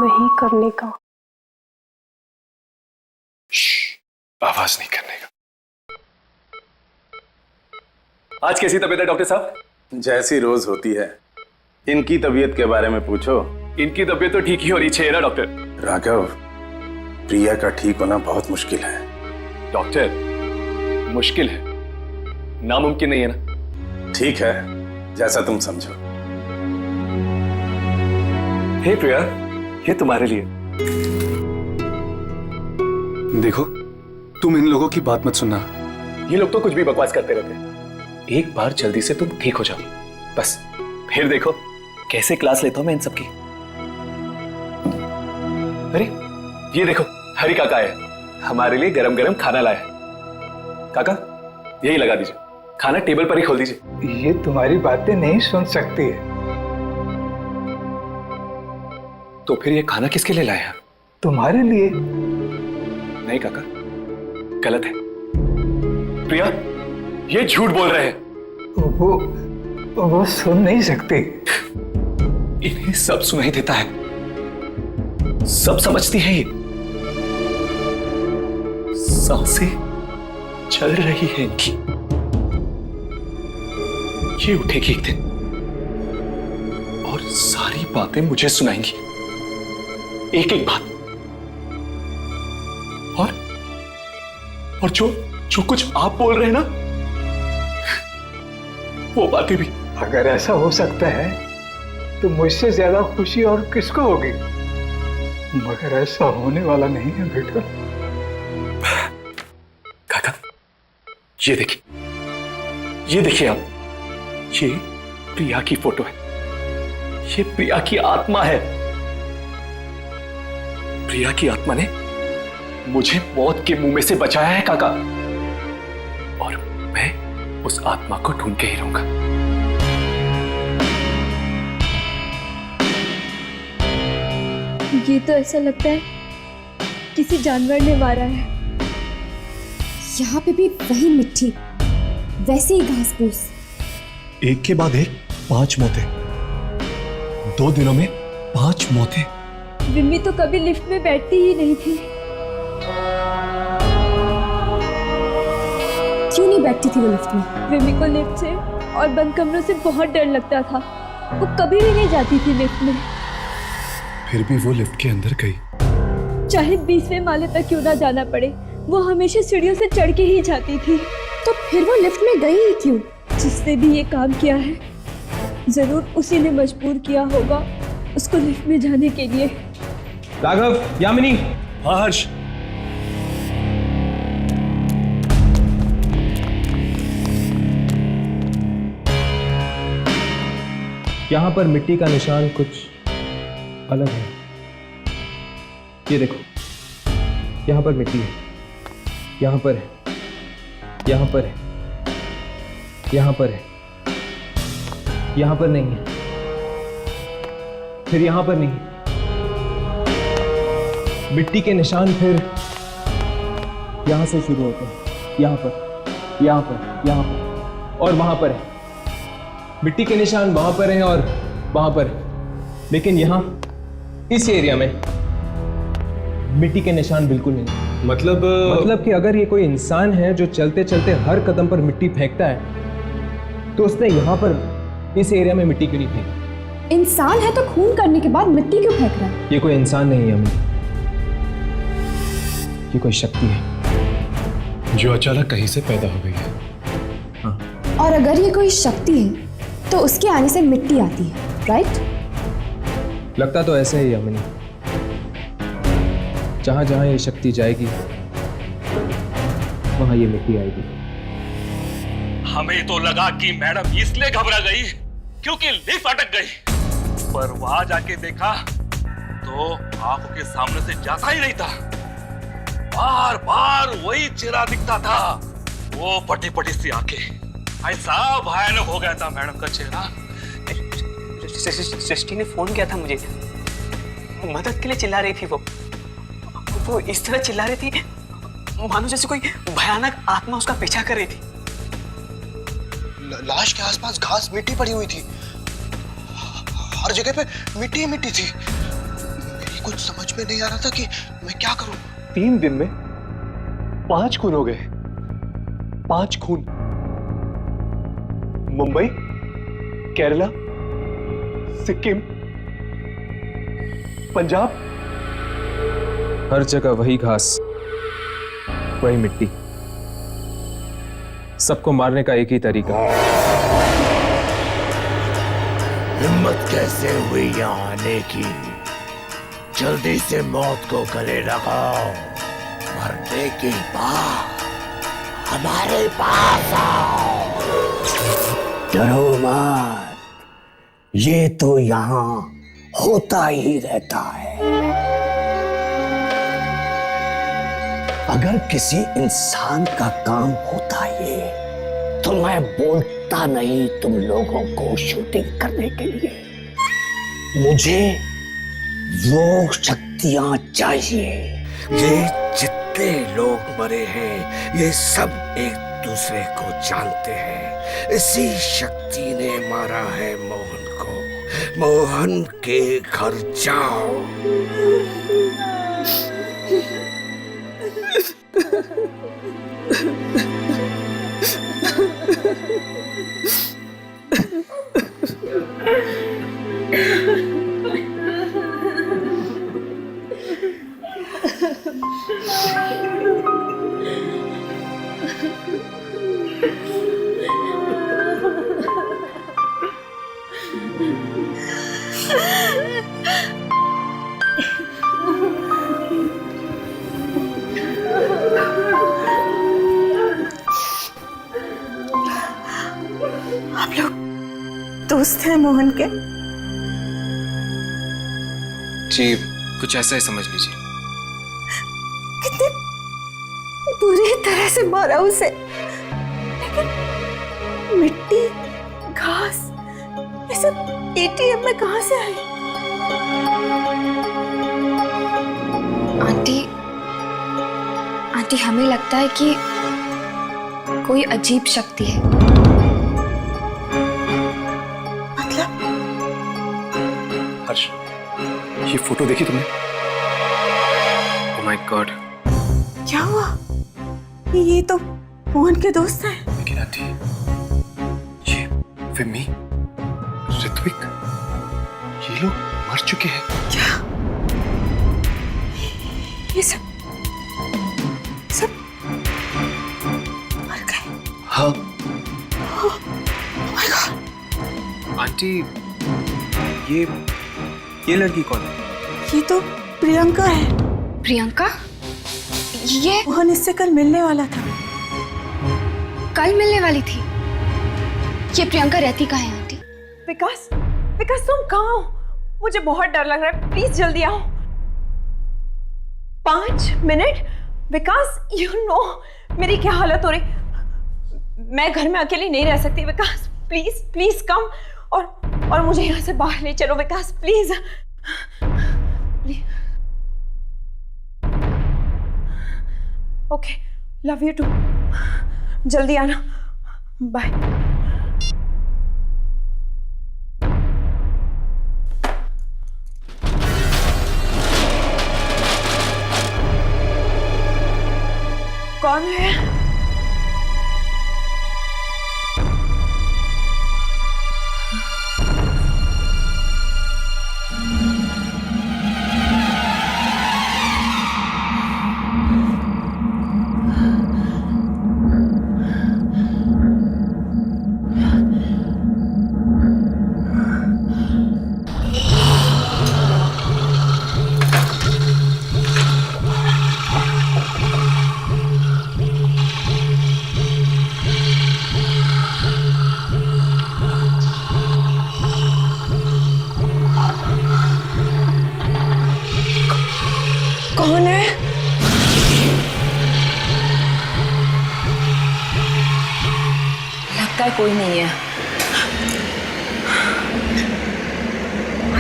नहीं करने का। आवाज नहीं करने का। आज कैसी तबीयत है डॉक्टर साहब? जैसी रोज होती है। इनकी तबीयत के बारे में पूछो। इनकी तबीयत तो ठीक ही होनी चाहिए ना डॉक्टर। राघव, प्रिया का ठीक होना बहुत मुश्किल है। डॉक्टर, मुश्किल है, नामुमकिन नहीं है ना? ठीक है, जैसा तुम समझो। हे प्रिया, ये तुम्हारे लिए। देखो, तुम इन लोगों की बात मत सुनना। ये लोग तो कुछ भी बकवास करते रहते हैं। एक बार जल्दी से तुम ठीक हो जाओ, बस फिर देखो कैसे क्लास लेता हूं मैं इन सबकी। अरे ये देखो, हरी काका है, हमारे लिए गरम गरम खाना लाया है। काका, यही लगा दीजिए, खाना टेबल पर ही खोल दीजिए। ये तुम्हारी बातें नहीं सुन सकती है। तो फिर ये खाना किसके लिए लाया? तुम्हारे लिए। नहीं काका, गलत है। प्रिया, ये झूठ बोल रहे हैं। वो सुन नहीं सकते। इन्हें सब सुनाई देता है, सब समझती है। ये सांसें चल रही है इनकी। ये उठेगी एक दिन और सारी बातें मुझे सुनाएंगी, एक एक बात। और जो कुछ आप बोल रहे हैं ना, वो बातें भी। अगर ऐसा हो सकता है तो मुझसे ज्यादा खुशी और किसको होगी, मगर ऐसा होने वाला नहीं है बेटा। काका, ये देखिए आप, ये प्रिया की फोटो है, ये प्रिया की आत्मा है। प्रिया की आत्मा ने मुझे मौत के मुंह में से बचाया है काका, और मैं उस आत्मा को ढूंढ के ही रहूंगा। ये तो ऐसा लगता है किसी जानवर ने मारा है। यहाँ पे भी वही मिट्टी, वैसे ही घास फूस। एक के बाद एक 5 मौतें, 2 दिनों में 5 मौतें। विम्मी तो कभी लिफ्ट में बैठती ही नहीं थी। क्यों नहीं बैठती थी वो लिफ्ट में? विम्मी को लिफ्ट से और बंद कमरों से बहुत डर लगता था। वो कभी भी नहीं जाती थी लिफ्ट में। फिर भी वो लिफ्ट के अंदर गई। चाहे 20वें माले तक क्यों ना जाना पड़े, वो हमेशा सीढ़ियों से चढ़ के ही जाती थी। तो फिर वो लिफ्ट में गई ही क्यों? जिसने भी ये काम किया है, जरूर उसी ने मजबूर किया होगा उसको लिफ्ट में जाने के लिए। राघव, यामिनी। हाँ हर्ष। यहाँ पर मिट्टी का निशान कुछ अलग है। ये देखो, यहाँ पर मिट्टी है, यहाँ पर है, यहाँ पर है, यहाँ पर है, यहाँ पर नहीं है, फिर यहाँ पर नहीं है। मिट्टी के निशान फिर यहाँ से शुरू होते हैं, यहाँ पर, यहाँ पर, यहाँ पर और वहाँ पर है। मिट्टी के निशान वहाँ पर हैं और वहाँ पर, लेकिन यहाँ इस एरिया में मिट्टी के निशान बिल्कुल नहीं। मतलब कि अगर ये कोई इंसान है जो चलते चलते हर कदम पर मिट्टी फेंकता है, तो उसने यहाँ पर इस एरिया में मिट्टी क्यों नहीं फेंकी? इंसान है तो खून करने के बाद मिट्टी क्यों फेंक रहा है? ये कोई इंसान नहीं है अम्मी, ये कोई शक्ति है जो अचानक कहीं से पैदा हो गई है। हाँ। और अगर ये कोई शक्ति है तो उसके आने से मिट्टी आती है, राइट? लगता तो ऐसे ही अम्मी। जहां जहां ये शक्ति जाएगी वहां ये मिट्टी आएगी। हमें तो लगा कि मैडम इसलिए घबरा गई क्योंकि लिफ्ट अटक गई, पर वहां जाके देखा तो आंखों के सामने से जाता ही नहीं था। बार बार वही चेहरा दिखता था, वो पटी पटी सी आंखें। ऐसा भयानक हो गया था मैडम का चेहरा। सृष्टि ने फोन किया था मुझे, मदद के लिए चिल्ला रही थी। वो इस तरह चिल्ला रही थी मानो जैसे कोई भयानक आत्मा उसका पीछा कर रही थी। लाश के आसपास घास मिट्टी पड़ी हुई थी, हर जगह पे मिट्टी ही मिट्टी थी। अभी कुछ समझ में नहीं आ रहा था कि मैं क्या करूं। 3 दिन में 5 खून हो गए। 5 खून। मुंबई, केरला, सिक्किम, पंजाब। हर जगह वही घास, वही मिट्टी। सबको मारने का एक ही तरीका। हिम्मत कैसे हुई यहाँ आने की? जल्दी से मौत को गले लगाओ। मरने के बाद हमारे पास आओ। डरो मत, ये तो यहाँ होता ही रहता है। अगर किसी इंसान का काम होता ये तो मैं बोलता नहीं तुम लोगों को शूटिंग करने के लिए। मुझे वो शक्तियां चाहिए। ये जितने लोग मरे हैं ये सब एक दूसरे को जानते हैं। इसी शक्ति ने मारा है मोहन को। मोहन के घर जाओ। आप लोग दोस्त हैं मोहन के? जी, कुछ ऐसा ही समझ लीजिए। कितने बुरी तरह से मारा उसे, लेकिन मिट्टी, घास, ये सब एटीएम में कहां से आई? आंटी, हमें लगता है कि कोई अजीब शक्ति है। मतलब? हर्ष, ये फोटो देखी तुमने? Oh my God. क्या हुआ? ये तो मोहन के दोस्त हैं। लेकिन आंटी, ये विम्मी, ऋत्विक, ये लोग मर चुके हैं। क्या? ये सब मर गए? हाँ। Oh my God! आंटी, ये लड़की कौन है? ये तो प्रियंका है। प्रियंका? ये मोहन इससे कल मिलने वाला था। कल मिलने वाली थी? ये प्रियंका रहती कहाँ है आंटी? विकास, विकास तुम कहाँ हो? मुझे बहुत डर लग रहा है, प्लीज जल्दी आओ। 5 मिनट? विकास, यू नो मेरी क्या हालत हो रही। मैं घर में अकेली नहीं रह सकती। विकास प्लीज प्लीज कम, और मुझे यहाँ से बाहर ले चलो Vikas, please. Okay, love you too. जल्दी आना, बाय। कौन है? कौन है? लगता है कोई नहीं है।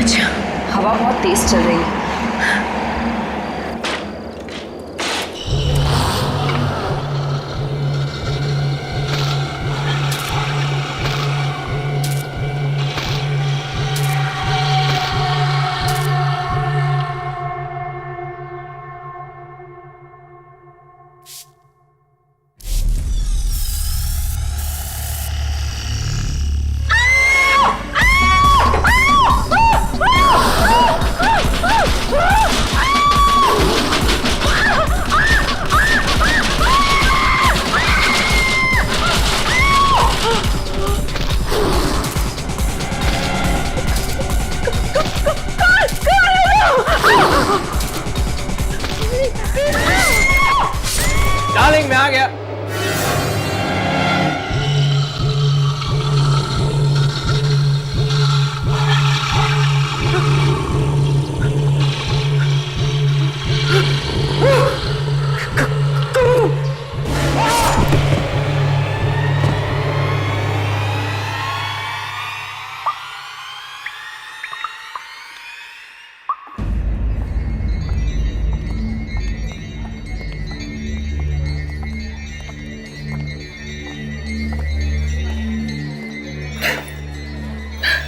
अच्छा, हवा बहुत तेज चल रही है।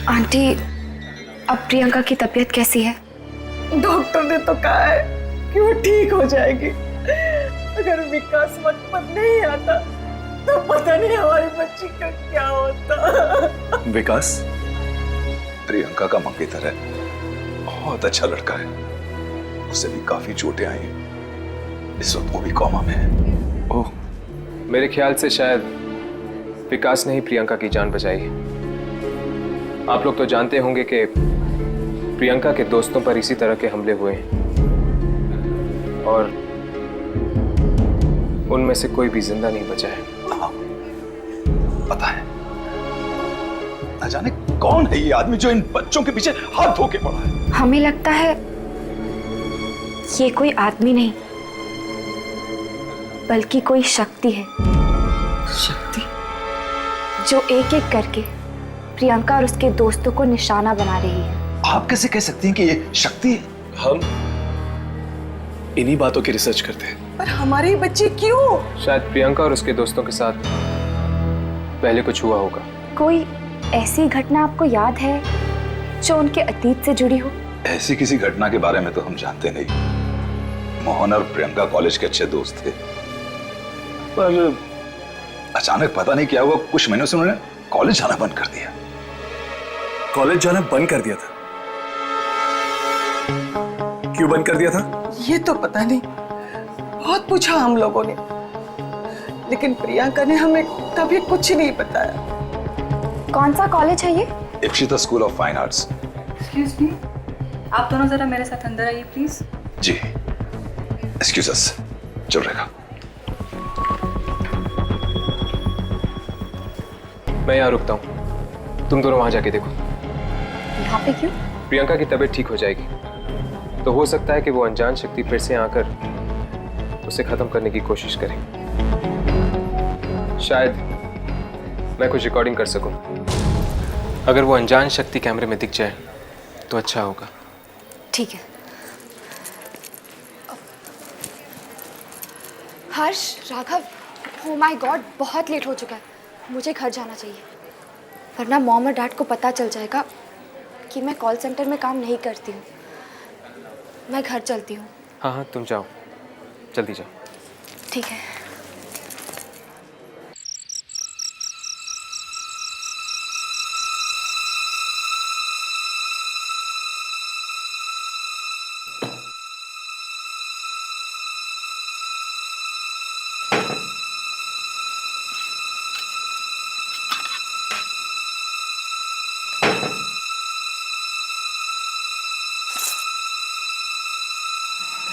आंटी, अब प्रियंका की तबीयत कैसी है? डॉक्टर ने तो कहा है कि वो ठीक हो जाएगी। अगर विकास वक्त पर नहीं आता तो पता नहीं हमारी बच्ची का क्या होता। विकास प्रियंका का मंगेतर है, बहुत अच्छा लड़का है, उसे भी काफी चोटें आई हैं। इस वक्त वो भी कोमा में है। ओह, मेरे ख्याल से शायद विकास ने ही प्रियंका की जान बचाई है। आप लोग तो जानते होंगे कि प्रियंका के दोस्तों पर इसी तरह के हमले हुए हैं और उनमें से कोई भी जिंदा नहीं बचा है। पता है, न जाने कौन है ये आदमी जो इन बच्चों के पीछे हाथ धो के पड़ा है। हमें लगता है ये कोई आदमी नहीं बल्कि कोई शक्ति है। शक्ति? जो एक एक करके प्रियंका और उसके दोस्तों को निशाना बना रही है। आप कैसे कह सकती हैं कि ये शक्ति है? हम इन्हीं बातों की रिसर्च करते हैं। पर हमारे बच्चे क्यों? शायद प्रियंका और उसके दोस्तों के साथ पहले कुछ हुआ होगा। कोई ऐसी घटना आपको याद है जो उनके अतीत से जुड़ी हो? ऐसी किसी घटना के बारे में तो हम जानते नहीं। मोहन और प्रियंका कॉलेज के अच्छे दोस्त थे, पर अचानक पता नहीं क्या हुआ, कुछ महीनों से उन्होंने कॉलेज जाना बंद कर दिया। कॉलेज जाना बंद कर दिया था? क्यों बंद कर दिया था? ये तो पता नहीं, बहुत पूछा हम लोगों ने, लेकिन प्रियंका ने हमें कभी कुछ नहीं बताया। कौन सा कॉलेज है ये? Ipsita school of fine arts. Excuse me, आप दोनों जरा मेरे साथ अंदर आइए प्लीज। जी, एक्सक्यूज अस, चल रहेगा। मैं यहाँ रुकता हूँ, तुम दोनों वहां जाके देखो। यहाँ पे क्यों? प्रियंका की तबीयत ठीक हो जाएगी तो हो सकता है कि वो अनजान शक्ति फिर से आकर उसे खत्म करने की कोशिश करे। शायद मैं कुछ रिकॉर्डिंग कर सकूं। अगर वो अनजान शक्ति कैमरे में दिख जाए तो अच्छा होगा। ठीक है। हर्ष, राघव, ओह माय गॉड, बहुत लेट हो चुका है, मुझे घर जाना चाहिए, वरना मॉम और डैड को पता चल जाएगा कि मैं कॉल सेंटर में काम नहीं करती हूँ। मैं घर चलती हूँ। हाँ हाँ, तुम जाओ, जल्दी जाओ। ठीक है।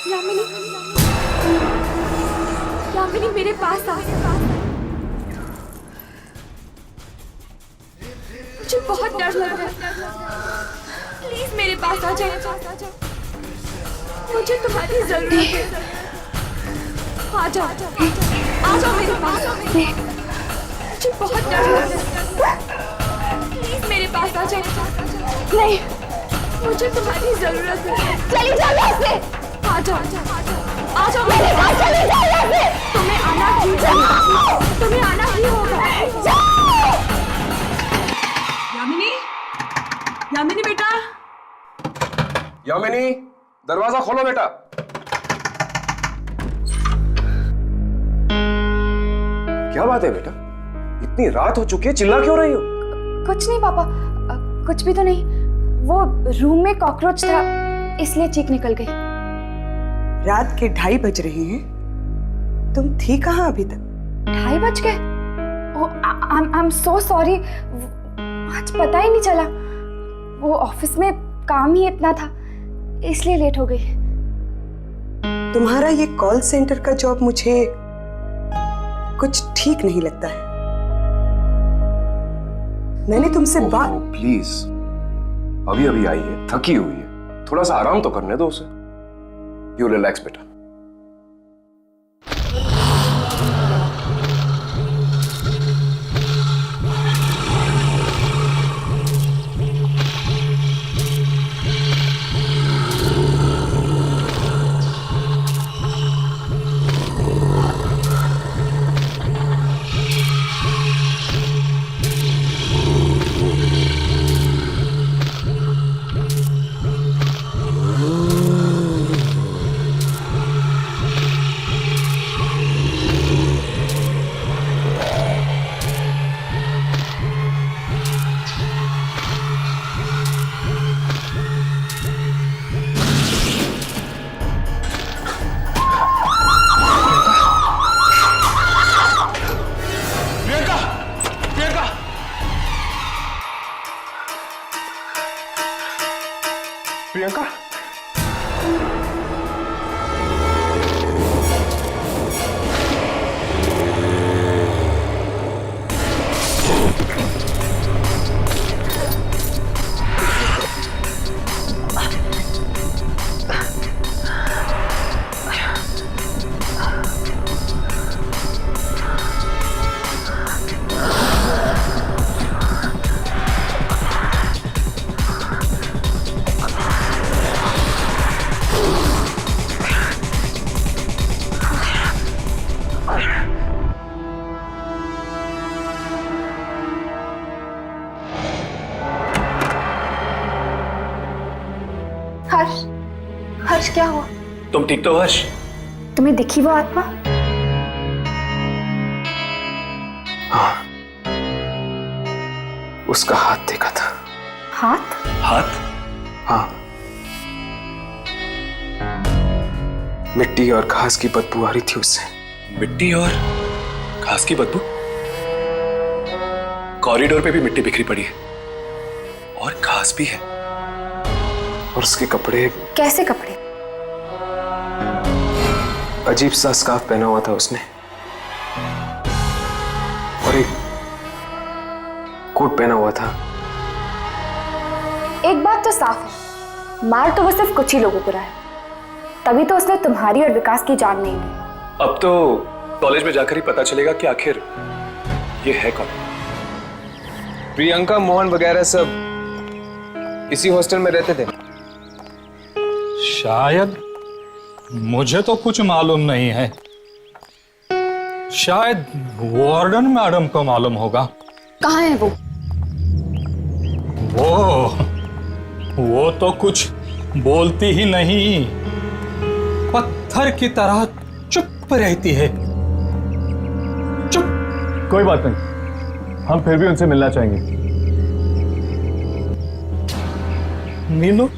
यामिनी, यामिनी मेरे पास आ। मुझे बहुत डर लग रहा है, प्लीज मेरे पास आ जाओ, मुझे तुम्हारी जरूरत है। आ जाओ, आ जाओ मेरे पास। मुझे बहुत डर लग रहा है, प्लीज मेरे पास आ जाओ। नहीं, मुझे तुम्हारी जरूरत है। चली जाओ यहाँ से। आ जाओ, आ जाओ मेरे पास, चले जाओ यहाँ से। तुम्हें आना ही होगा, तुम्हें आना ही होगा। यामिनी, यामिनी बेटा। यामिनी, दरवाजा खोलो बेटा। क्या बात है बेटा, इतनी रात हो चुकी है, चिल्ला क्यों रही हो? कुछ नहीं पापा, कुछ भी तो नहीं। वो रूम में कॉकरोच था इसलिए चीख निकल गई। रात के 2:30 बज रहे हैं, तुम थी कहाँ अभी तक? 2:30 बज गए? आई एम सो सॉरी, आज पता ही नहीं चला। वो ऑफिस में काम ही इतना था इसलिए लेट हो गई। तुम्हारा ये कॉल सेंटर का जॉब मुझे कुछ ठीक नहीं लगता है। मैंने तुमसे बात। प्लीज, अभी अभी आई है, थकी हुई है, थोड़ा सा आराम तो करने दो उसे। यू रिलैक्स बेटा। प्रियंका, हर्ष, हर्ष क्या हुआ? तुम ठीक तो हर्ष? तुम्हें दिखी वो आत्मा? हाँ, उसका हाथ देखा था। हाथ? हाथ? हाँ, मिट्टी और घास की बदबू आ रही थी उससे। मिट्टी और घास की बदबू? कॉरिडोर पे भी मिट्टी बिखरी पड़ी है और घास भी है। और उसके कपड़े? कैसे कपड़े? अजीब सा स्कार्फ पहना हुआ था उसने और एक कोट पहना हुआ था। एक बात तो साफ है, मार तो वो सिर्फ कुछ ही लोगों को रहा है, तभी तो उसने तुम्हारी और विकास की जान नहीं ली। अब तो कॉलेज में जाकर ही पता चलेगा कि आखिर ये है कौन। प्रियंका, मोहन वगैरह सब इसी हॉस्टल में रहते थे। शायद, मुझे तो कुछ मालूम नहीं है। शायद वार्डन मैडम को मालूम होगा। कहाँ है वो? वो तो कुछ बोलती ही नहीं, पत्थर की तरह चुप रहती है। चुप। कोई बात नहीं, हम फिर भी उनसे मिलना चाहेंगे। मिलो।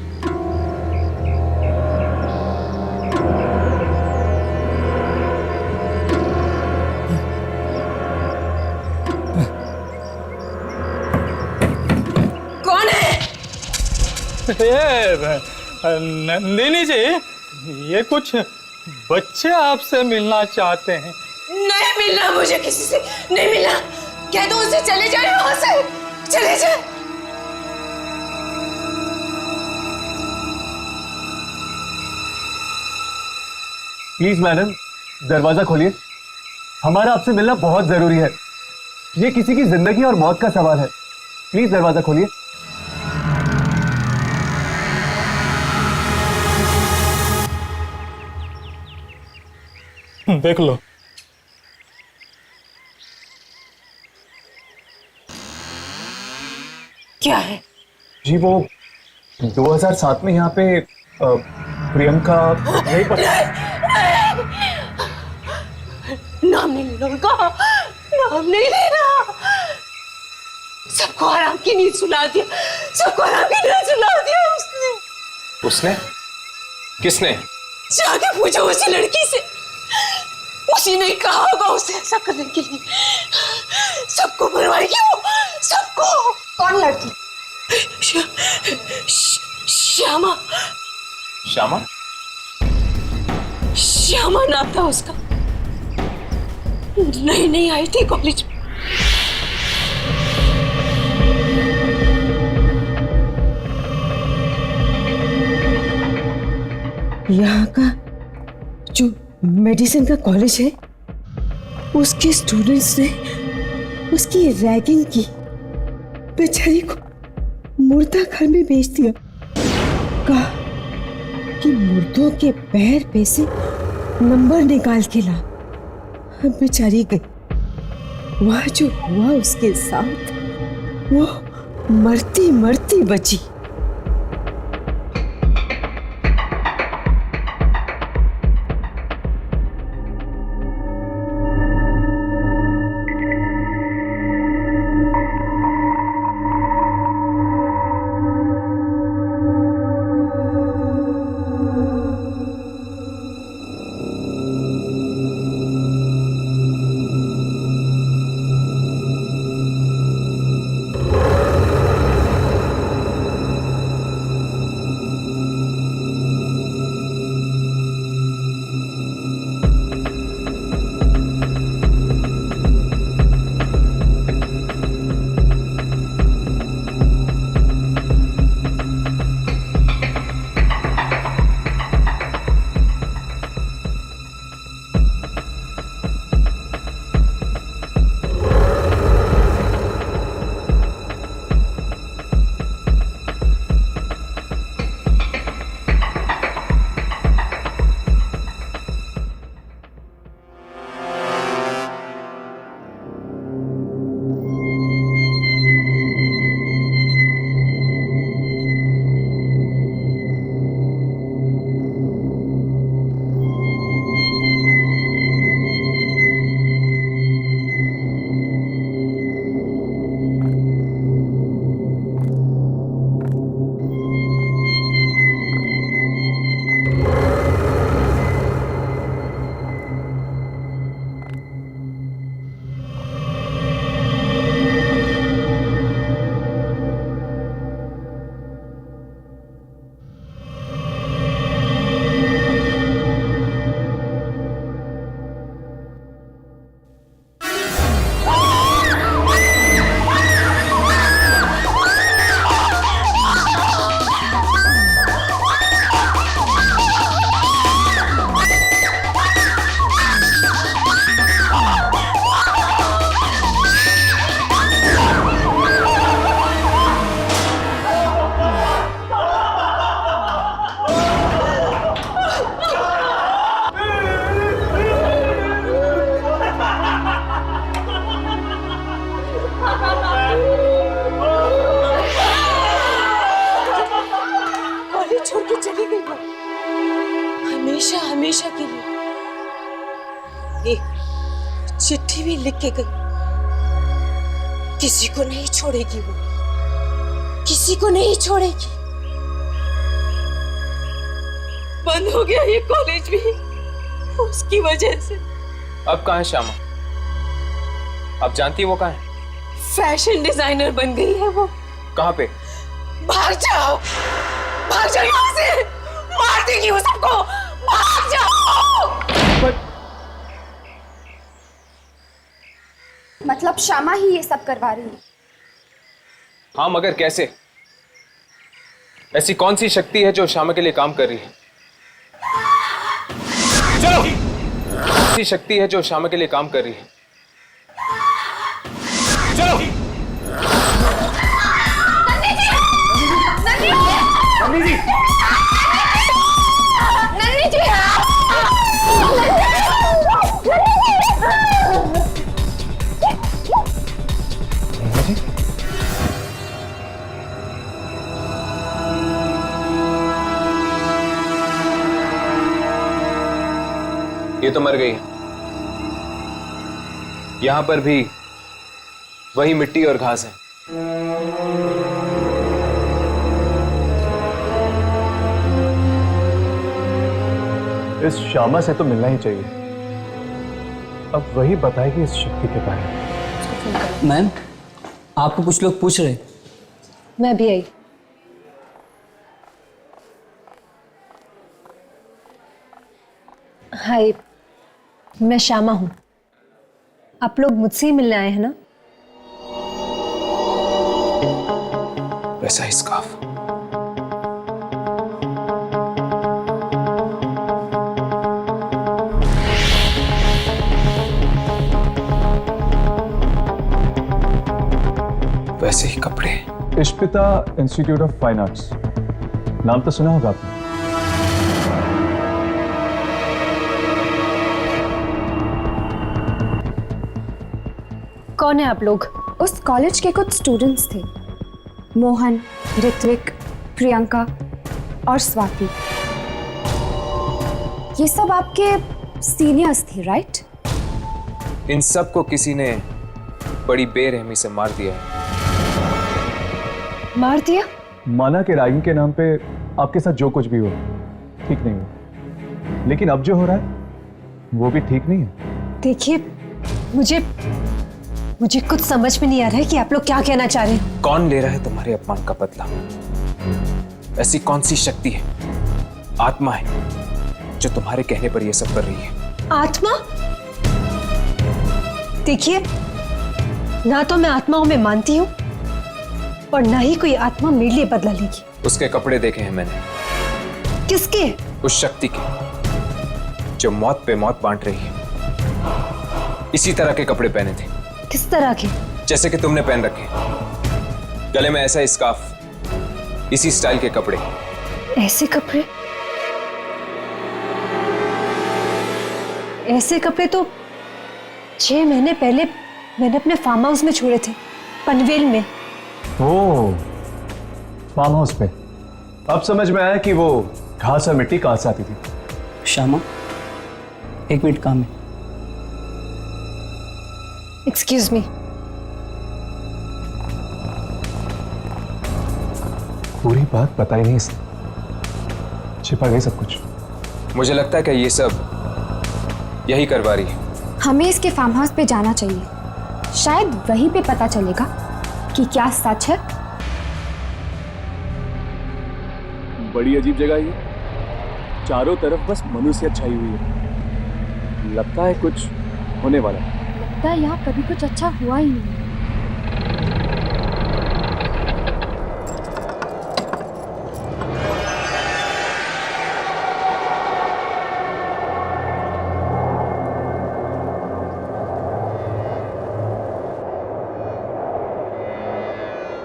नंदिनी जी, ये कुछ बच्चे आपसे मिलना चाहते हैं। नहीं मिलना मुझे किसी से, नहीं मिलना। कह दो उसे चले जाए वहां से, चले जाए। प्लीज मैडम, दरवाजा खोलिए। हमारा आपसे मिलना बहुत जरूरी है। ये किसी की जिंदगी और मौत का सवाल है। प्लीज दरवाजा खोलिए। देख लो। क्या है? जी वो 2007 में यहाँ पे प्रियंका नहीं नाम नहीं लेना उनका, नाम नहीं लेना। सबको आराम की नींद सुला दिया, सबको आराम की नींद सुला दिया उसने। उसने? किसने? जाके पूछो उसी लड़की से, उसी ने कहा होगा उसे ऐसा करने के लिए। सबको मरवाएगी वो, सबको। कौन लड़की? श्यामा। श्यामा? श्यामा नाम था उसका, नई नई आई थी कॉलेज में। यहाँ का जो मेडिसिन का कॉलेज है, उसके स्टूडेंट्स ने उसकी रैगिंग की, बेचारी को मुर्दा घर में बेच दिया। कहा कि मुर्दों के पैर पे से नंबर निकाल के ला। बेचारी गई, वह जो हुआ उसके साथ, वो मरती मरती बची। चिट्ठी भी लिख के गई, किसी को नहीं छोड़ेगी वो, किसी को नहीं छोड़ेगी। बंद हो गया ये कॉलेज भी उसकी वजह से। अब कहाँ है श्यामा? आप जानती है वो कहाँ है? फैशन डिजाइनर बन गई है वो। कहाँ पे? भाग जाओ यहाँ से, मार देगी वो सबको, भाग जाओ। मतलब श्यामा ही ये सब करवा रही है? हाँ, मगर कैसे? ऐसी कौन सी शक्ति है जो श्यामा के लिए काम कर रही है? चलो! ऐसी शक्ति है जो श्यामा के लिए काम कर रही है। चलो! नन्नी जी! नन्नी जी! ये तो मर गई। यहां पर भी वही मिट्टी और घास है। इस श्यामा से तो मिलना ही चाहिए। अब वही बताएगी इस शक्ति के बारे में। मैम, आपको कुछ लोग पूछ रहे। मैं भी आई। हाय, मैं श्यामा हूं। आप लोग मुझसे ही मिलने आए हैं ना? वैसा ही स्कार्फ। वैसे ही कपड़े। इश्पिता इंस्टीट्यूट ऑफ फाइन आर्ट्स, नाम तो सुना होगा आपने। कौन है आप लोग? उस कॉलेज के कुछ स्टूडेंट्स थे, मोहन, ऋत्विक, प्रियंका और स्वाति। ये सब आपके सीनियर्स थे, राइट? इन सब को किसी ने बड़ी बेरहमी से मार दिया है। मार दिया? माना कि रैगिंग के नाम पे आपके साथ जो कुछ भी हो ठीक नहीं हो, लेकिन अब जो हो रहा है वो भी ठीक नहीं है। देखिए, मुझे कुछ समझ में नहीं आ रहा है कि आप लोग क्या कहना चाह रहे हैं। कौन ले रहा है तुम्हारे अपमान का बदला? ऐसी कौन सी शक्ति है, आत्मा है, जो तुम्हारे कहने पर यह सब कर रही है? आत्मा? देखिए, ना तो मैं आत्माओं में मानती हूँ और ना ही कोई आत्मा मेरे लिए बदला लेगी। उसके कपड़े देखे हैं मैंने। किसके? उस शक्ति के जो मौत पे मौत बांट रही है। इसी तरह के कपड़े पहने थे। किस तरह के? जैसे कि तुमने पहन रखे, गले में ऐसा स्कार्फ, इसी स्टाइल के कपड़े। ऐसे कपड़े? ऐसे कपड़े तो 6 महीने पहले मैंने अपने फार्म हाउस में छोड़े थे, पनवेल में। ओह, फार्म हाउस पे। अब समझ में आया कि वो घास और मिट्टी कहां से आती थी। श्यामा, 1 मिनट काम है। Excuse me. पूरी बात पता ही नहीं इसने, छिपा गई सब कुछ। मुझे लगता है कि ये सब यही करवा रही है। हमें इसके फार्म हाउस पे जाना चाहिए, शायद वहीं पे पता चलेगा कि क्या सच है। बड़ी अजीब जगह ये, चारों तरफ बस मनुष्य छाई हुई है। लगता है कुछ होने वाला है। लगता है यहाँ कभी कुछ अच्छा हुआ ही नहीं।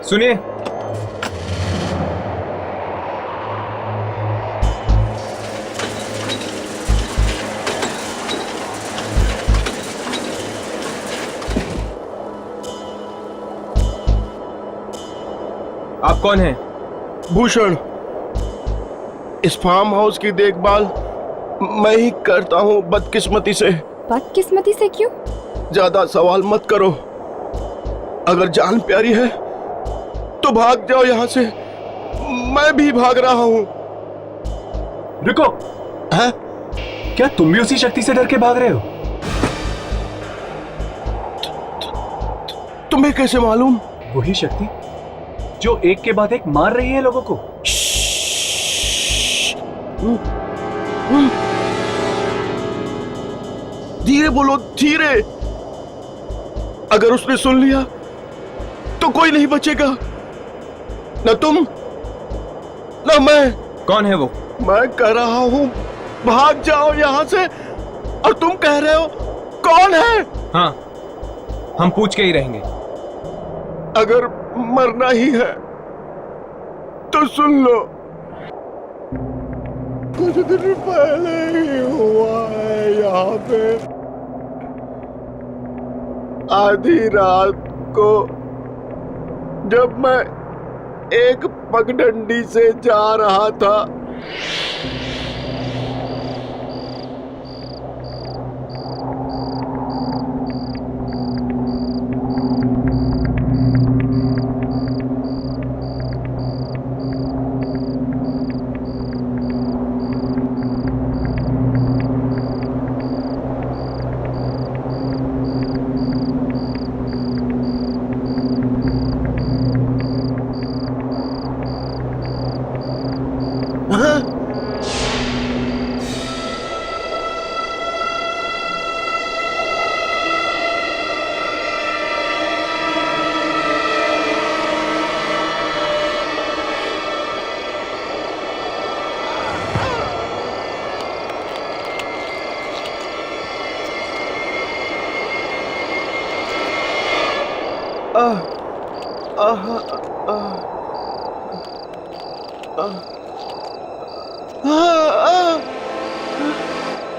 सुनिए, आप कौन हैं? भूषण, इस फार्म हाउस की देखभाल मैं ही करता हूँ, बदकिस्मती से। बदकिस्मती से क्यों? ज्यादा सवाल मत करो। अगर जान प्यारी है तो भाग जाओ यहाँ से। मैं भी भाग रहा हूँ। रुको। है? क्या तुम भी उसी शक्ति से डर के भाग रहे हो? तुम्हें कैसे मालूम? वही शक्ति जो एक के बाद एक मार रही है लोगों को। धीरे बोलो, धीरे। अगर उसने सुन लिया तो कोई नहीं बचेगा, न तुम न मैं। कौन है वो? मैं कह रहा हूं भाग जाओ यहां से, और तुम कह रहे हो कौन है? हाँ, हम पूछ के ही रहेंगे। अगर मरना ही है तो सुन लो, कुछ दिन पहले ही हुआ है यहाँ पे। आधी रात को जब मैं एक पगडंडी से जा रहा था,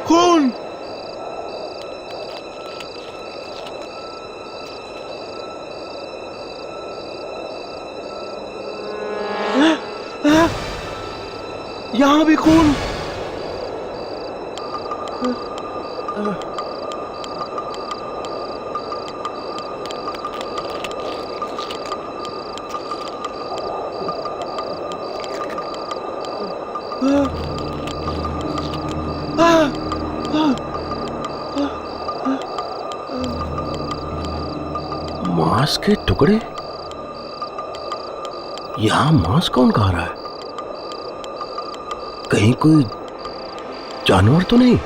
खून। यहां भी खून। मांस के टुकड़े। यहां मांस कौन खा रहा है? कहीं कोई जानवर तो नहीं?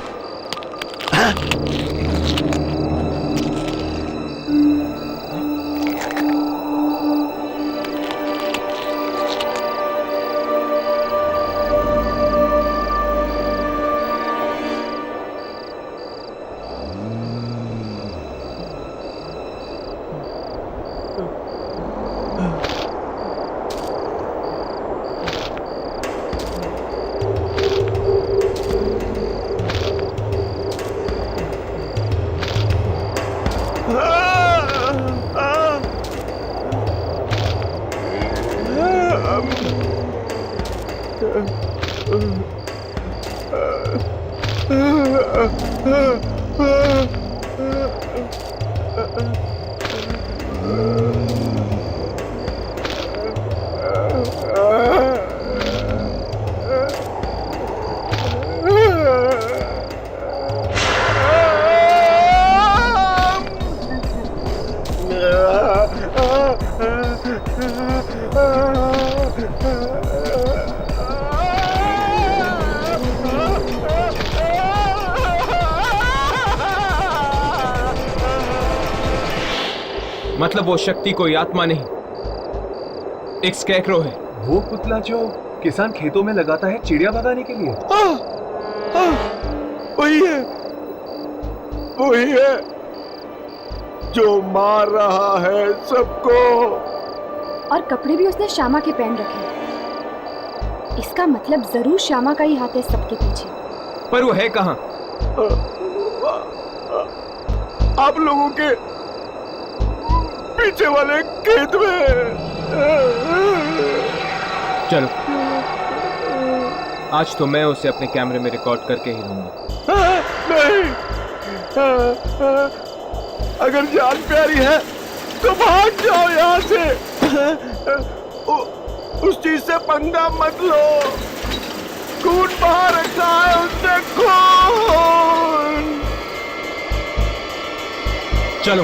मतलब वो शक्ति कोई आत्मा नहीं, एक स्कैरक्रो है। वो पुतला जो किसान खेतों में लगाता है चिड़िया भगाने के लिए। वही है, वही है जो मार रहा है सबको। और कपड़े भी उसने श्यामा के पहन रखे हैं। इसका मतलब जरूर श्यामा का ही हाथ है सबके पीछे। पर वो है कहाँ? आप लोगों के पीछे वाले खेत में। चलो, आज तो मैं उसे अपने कैमरे में रिकॉर्ड करके ही लूंगा। नहीं, अगर जान प्यारी है तो भाग जाओ यहाँ से। उस चीज से पंगा मत लो। खून बहा रखा है उसने, खून। चलो।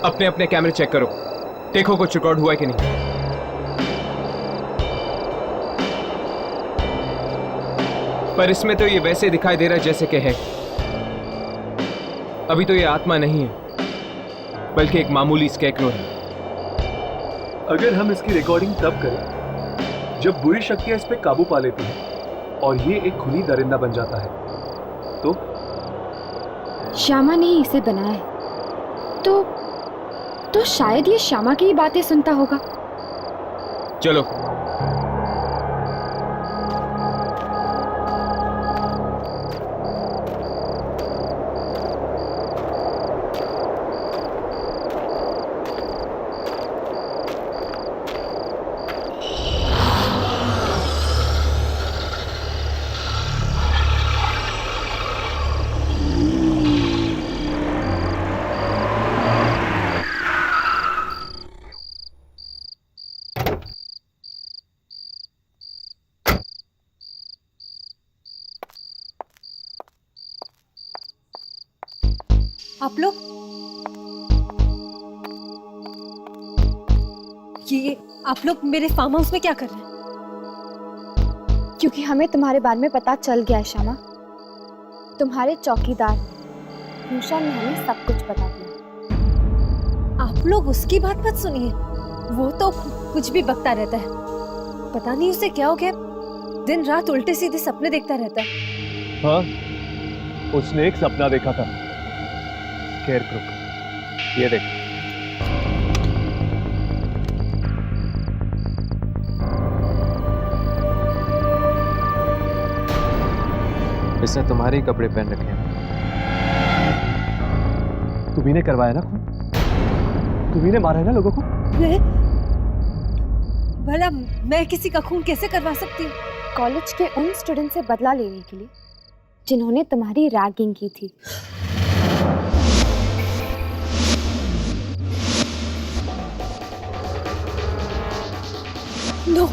अपने अपने कैमरे चेक करो, देखो कुछ रिकॉर्ड हुआ है कि नहीं। पर इसमें तो ये वैसे दिखाई दे रहा है जैसे कि है। अभी तो ये आत्मा नहीं है, बल्कि एक मामूली स्कैरेक्रो है। अगर हम इसकी रिकॉर्डिंग तब करें जब बुरी शक्तियां इस पे काबू पा लेती हैं और ये एक खूनी दरिंदा बन जाता है, तो श्यामा ने ही इसे बनाया है, तो शायद ये श्यामा की ही बातें सुनता होगा। चलो। आप लोग ये आप लोग मेरे फार्म हाउस में क्या कर रहे हैं? क्योंकि हमें तुम्हारे बारे में पता चल गया है श्यामा। तुम्हारे चौकीदार भूषण ने हमें सब कुछ बता दिया। आप लोग उसकी बात मत सुनिए, वो तो कुछ भी बकता रहता है। पता नहीं उसे क्या हो गया, दिन रात उल्टे सीधे सपने देखता रहता है। हाँ, उसने एक सपना देखा था, स्केयरक्रो। ये देख। इसने तुम्हारे ही कपड़े पहन रखे हैं। तुम्ही ने करवाया ना खून? तुम्ही ने मारा है ना लोगों को? भला मैं किसी का खून कैसे करवा सकती हूँ? कॉलेज के उन स्टूडेंट से बदला लेने के लिए जिन्होंने तुम्हारी रैगिंग की थी। नो।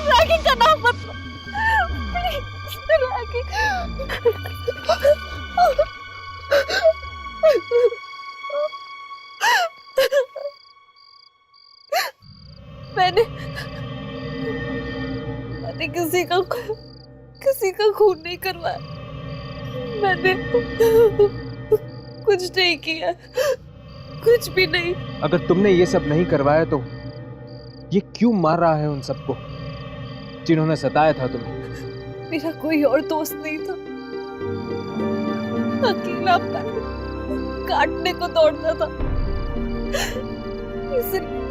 रैगिंग का नाम मत लो, प्लीज। रैगिंग। मैंने किसी का खून नहीं करवाया। मैंने कुछ नहीं किया, कुछ भी नहीं। अगर तुमने ये सब नहीं करवाया तो ये क्यों मार रहा है उन सबको जिन्होंने सताया था तुम्हें? मेरा कोई और दोस्त नहीं था, अकेला काटने को दौड़ता था। इसलिए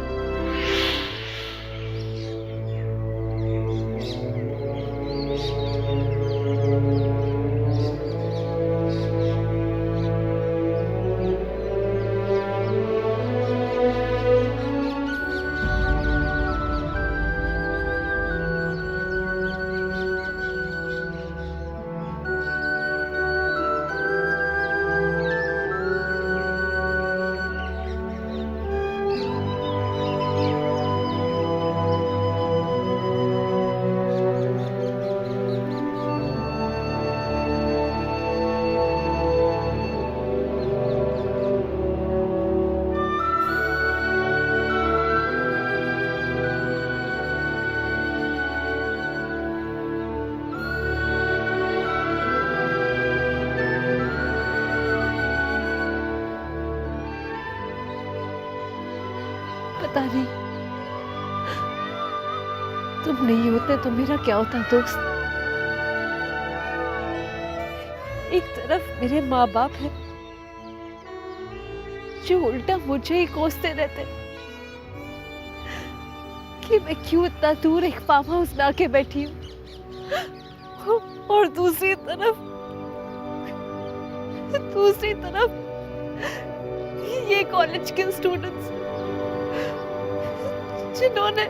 पता नहीं तुम नहीं होते तो मेरा क्या होता दोस्त। एक तरफ मेरे माँ बाप है जो उल्टा मुझे ही कोसते रहते कि मैं क्यों इतना दूर एक फार्म हाउस ला के बैठी हूँ, और दूसरी तरफ ये कॉलेज के स्टूडेंट्स जिन्होंने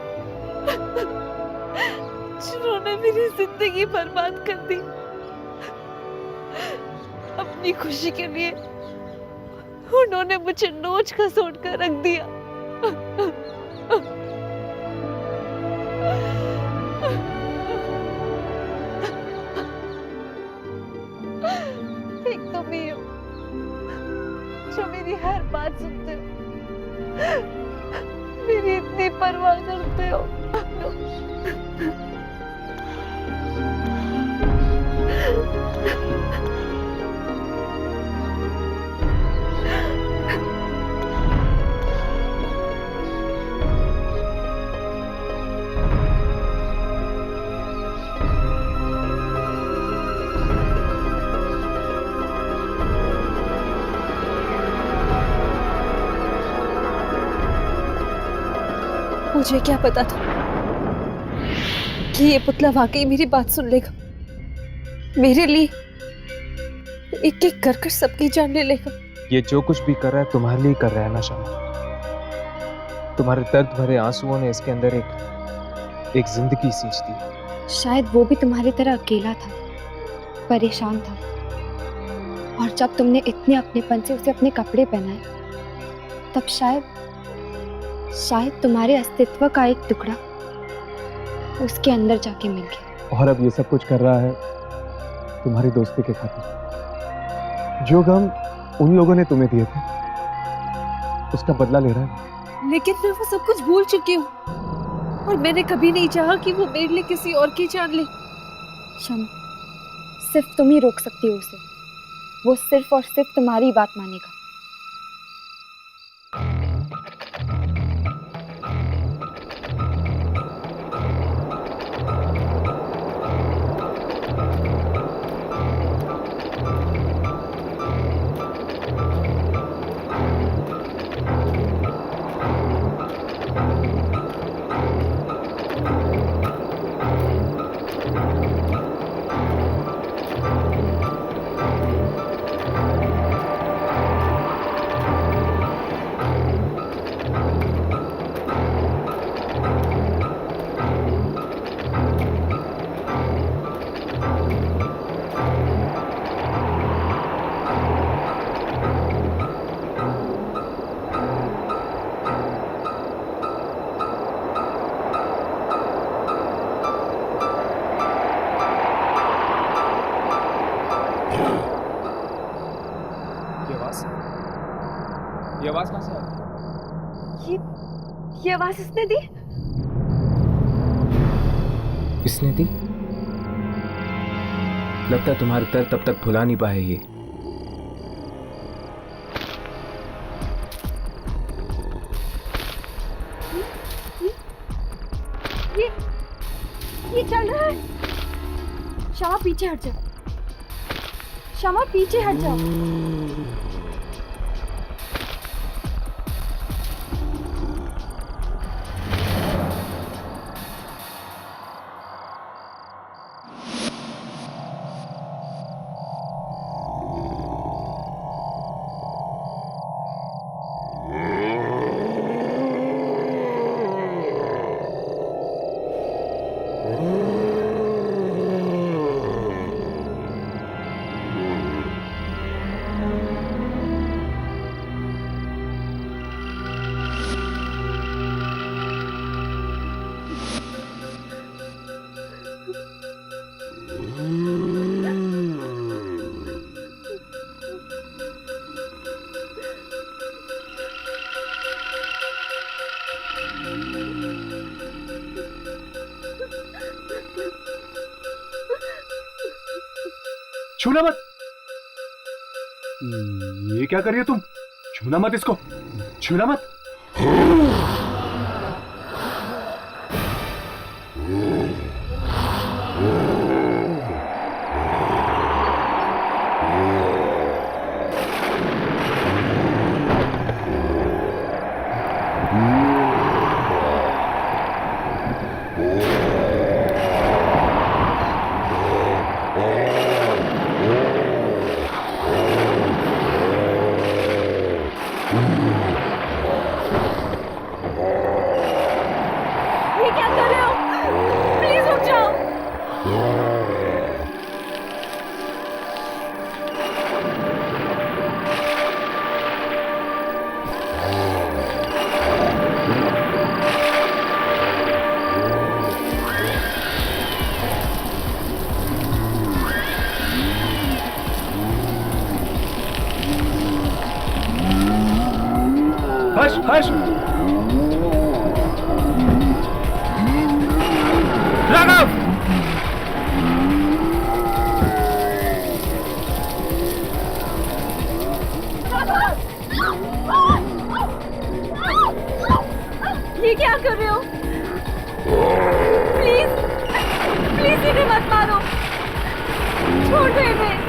मेरी जिंदगी बर्बाद कर दी अपनी खुशी के लिए। उन्होंने मुझे नोच खसोट कर रख दिया। एक तुम ही हो जो मेरी हर बात सुनते हो, मेरी इतनी परवाह करते हो। मुझे क्या पता था कि ये पुतला वाकई मेरी बात सुन लेगा, मेरे लिए एक एक कर सबकी जान ले लेगा। ये जो कुछ भी कर रहा है तुम्हारे लिए कर रहा है ना शमा। तुम्हारे दर्द भरे आंसुओं ने इसके अंदर एक जिंदगी सींच दी। शायद वो भी तुम्हारी तरह अकेला था, परेशान था, और जब तुमने इतने अपनेपन से उसे अपने कपड़े पहनाए तब शायद तुम्हारे अस्तित्व का एक टुकड़ा उसके अंदर जाके मिल गया। और अब ये सब कुछ कर रहा है तुम्हारी दोस्ती के खातिर। जो गम उन लोगों ने तुम्हें दिए थे उसका बदला ले रहा है। लेकिन मैं वो सब कुछ भूल चुकी हूँ, और मैंने कभी नहीं चाहा कि वो मेरे लिए किसी और की जान ले। शमा, सिर्फ तुम ही रोक सकती हो उसे। वो सिर्फ और सिर्फ तुम्हारी बात मानेगा। ये आवाज कहाँ से आ रही है? ये आवाज इसने दी? इसने दी? लगता है तुम्हारा दर्द तब तक भुला नहीं पाए ये। ये चल रहा है। शमा पीछे हट जाओ। शमा पीछे हट जाओ। छूना मत। ये क्या कर रही हो तुम? छूना मत इसको, छूना मत। क्या कर रहे हो? प्लीज रुक जाओ। हर्ष हर्ष राघव ये क्या कर रहे हो? प्लीज प्लीज इन्हें मत मारो, छोड़ दो इन्हें।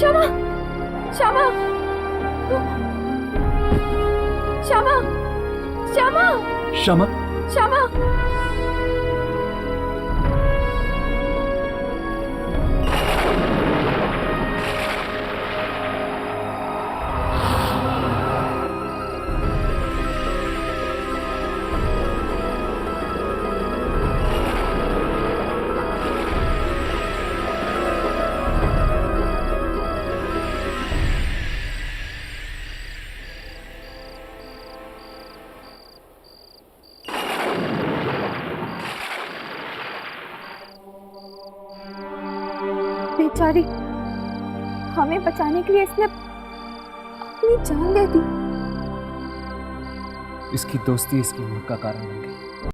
श्यामा श्यामा श्यामा श्यामा श्यामा श्यामा बेचारी, हमें बचाने के लिए इसने अपनी जान दे दी। इसकी दोस्ती इसकी मौत का कारण बन गई।